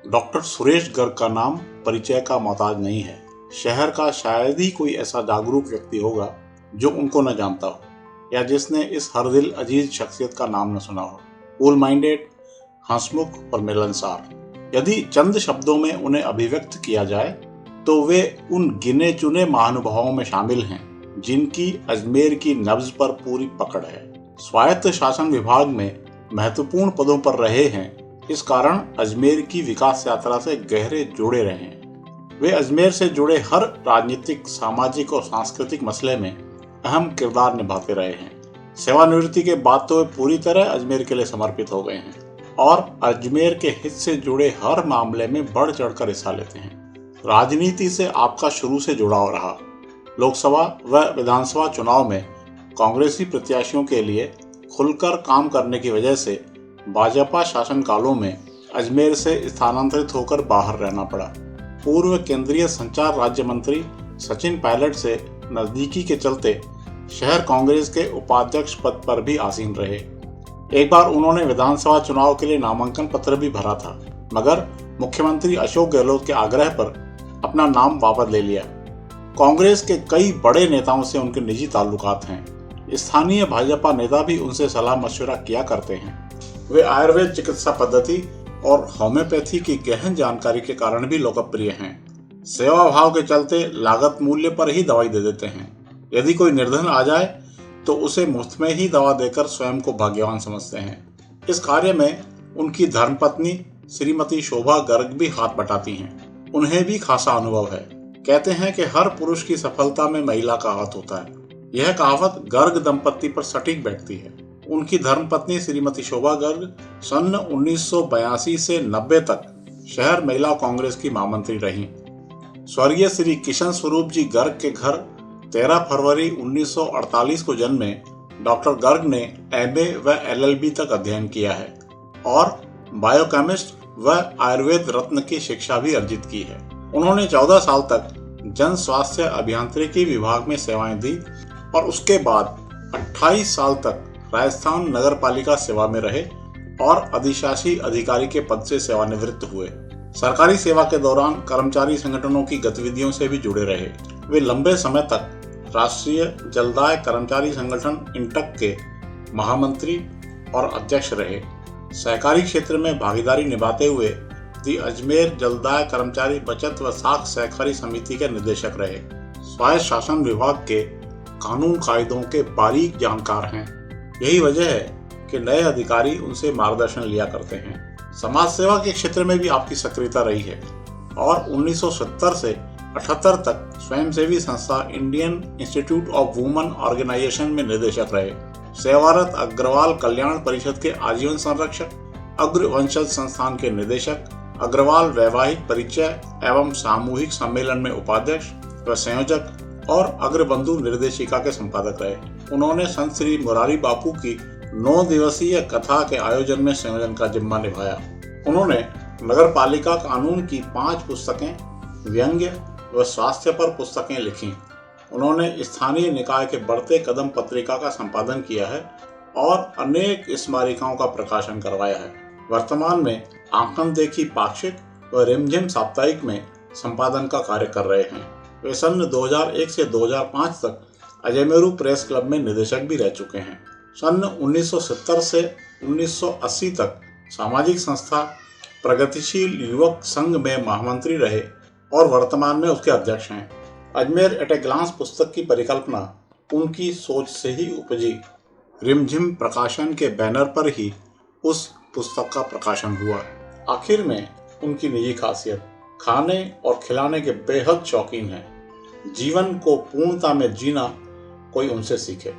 Doctor Suresh Garg का नाम परिचय का मोहताज नहीं है। शहर का शायद ही कोई ऐसा जागरूक व्यक्ति होगा जो उनको न जानता हो या जिसने इस हर दिल अजीज शख्सियत का नाम न सुना हो। कूल माइंडेड, हंसमुख और मिलनसार। यदि चंद शब्दों में उन्हें अभिव्यक्त किया जाए तो वे उन गिने चुने महानुभावों में शामिल हैं जिनकी अजमेर की नब्ज पर पूरी पकड़ है। स्वायत्त शासन विभाग में महत्वपूर्ण पदों पर रहे हैं, इस कारण अजमेर की विकास यात्रा से गहरे जुड़े रहे हैं। वे अजमेर से जुड़े हर राजनीतिक, सामाजिक और सांस्कृतिक मसले में अहम किरदार निभाते रहे हैं। सेवानिवृत्ति के बाद तो वे पूरी तरह अजमेर के लिए समर्पित हो गए हैं और अजमेर के हित से जुड़े हर मामले में बढ़ चढ़कर हिस्सा लेते हैं। राजनीति से आपका शुरू से जुड़ाव रहा। लोकसभा व विधानसभा चुनाव में कांग्रेसी प्रत्याशियों के लिए खुलकर काम करने की वजह से भाजपा शासनकालों में अजमेर से स्थानांतरित होकर बाहर रहना पड़ा। पूर्व केंद्रीय संचार राज्य मंत्री सचिन पायलट से नजदीकी के चलते शहर कांग्रेस के उपाध्यक्ष पद पर भी आसीन रहे। एक बार उन्होंने विधानसभा चुनाव के लिए नामांकन पत्र भी भरा था, मगर मुख्यमंत्री अशोक गहलोत के आग्रह पर अपना नाम वापस ले लिया। कांग्रेस के कई बड़े नेताओं से उनके निजी ताल्लुकात हैं। स्थानीय भाजपा नेता भी उनसे सलाह मशवरा किया करते हैं। वे आयुर्वेद चिकित्सा पद्धति और होम्योपैथी की गहन जानकारी के कारण भी लोकप्रिय हैं। सेवा भाव के चलते लागत मूल्य पर ही दवाई दे देते हैं। यदि कोई निर्धन आ जाए तो उसे मुफ्त में ही दवा देकर स्वयं को भाग्यवान समझते हैं। इस कार्य में उनकी धर्मपत्नी श्रीमती शोभा गर्ग भी हाथ बटाती हैं। उन्हें भी खासा अनुभव है। कहते हैं कि हर पुरुष की सफलता में महिला का हाथ होता है। यह कहावत गर्ग दंपत्ति पर सटीक बैठती है। उनकी धर्मपत्नी श्रीमती शोभा गर्ग सन 1982 से 90 तक शहर महिला कांग्रेस की महामंत्री रहीं। स्वर्गीय श्री किशन स्वरूप जी गर्ग के घर 13 फरवरी 1948 को जन्मे डॉक्टर गर्ग ने एमए व एलएलबी तक अध्ययन किया है और बायोकेमिस्ट व आयुर्वेद रत्न की शिक्षा भी अर्जित की है। उन्होंने 14 साल तक जन स्वास्थ्य अभियांत्रिकी विभाग में सेवाएं दी और उसके बाद 28 साल तक राजस्थान नगर पालिका सेवा में रहे और अधिशासी अधिकारी के पद से सेवानिवृत्त हुए। सरकारी सेवा के दौरान कर्मचारी संगठनों की गतिविधियों से भी जुड़े रहे। वे लंबे समय तक राष्ट्रीय जलदाय कर्मचारी संगठन इंटक के महामंत्री और अध्यक्ष रहे। सहकारी क्षेत्र में भागीदारी निभाते हुए दी अजमेर जलदाय कर्मचारी बचत व साख सहकारी समिति के निदेशक रहे। स्वायत्त शासन विभाग के कानून कायदों के बारीक जानकार हैं। यही वजह है कि नए अधिकारी उनसे मार्गदर्शन लिया करते हैं। समाज सेवा के क्षेत्र में भी आपकी सक्रियता रही है और 1970 से 78 तक स्वयंसेवी संस्था Indian Institute of Women Organization में निदेशक रहे। सेवारत अग्रवाल कल्याण परिषद के आजीवन संरक्षक, अग्र वंशज संस्थान के निदेशक, अग्रवाल वैवाहिक परिचय एवं सामूहिक सम्मेलन में उपाध्यक्ष व संयोजक और अग्रबंधु निर्देशिका के संपादक रहे। उन्होंने संत श्री मुरारी बापू की 9 दिवसीय कथा के आयोजन में संयोजन का जिम्मा निभाया। उन्होंने नगर पालिका कानून की 5 पुस्तकें, व्यंग्य व स्वास्थ्य पर पुस्तकें लिखी। उन्होंने स्थानीय निकाय के बढ़ते कदम पत्रिका का संपादन किया है और अनेक स्मारिकाओं का प्रकाशन करवाया है। वर्तमान में आंकन देखी पाक्षिक व रिमझिम साप्ताहिक में संपादन का कार्य कर रहे हैं। वे सन 2001 से 2005 तक अजमेरू प्रेस क्लब में निदेशक भी रह चुके हैं। सन 1970 से 1980 तक सामाजिक संस्था प्रगतिशील युवक संघ में महामंत्री रहे और वर्तमान में उसके अध्यक्ष हैं। अजमेर एट ए ग्लांस पुस्तक की परिकल्पना उनकी सोच से ही उपजी। रिमझिम प्रकाशन के बैनर पर ही उस पुस्तक का प्रकाशन हुआ। आखिर में उनकी निजी खासियत खाने और खिलाने के बेहद शौकीन हैं। जीवन को पूर्णता में जीना कोई उनसे सीखे।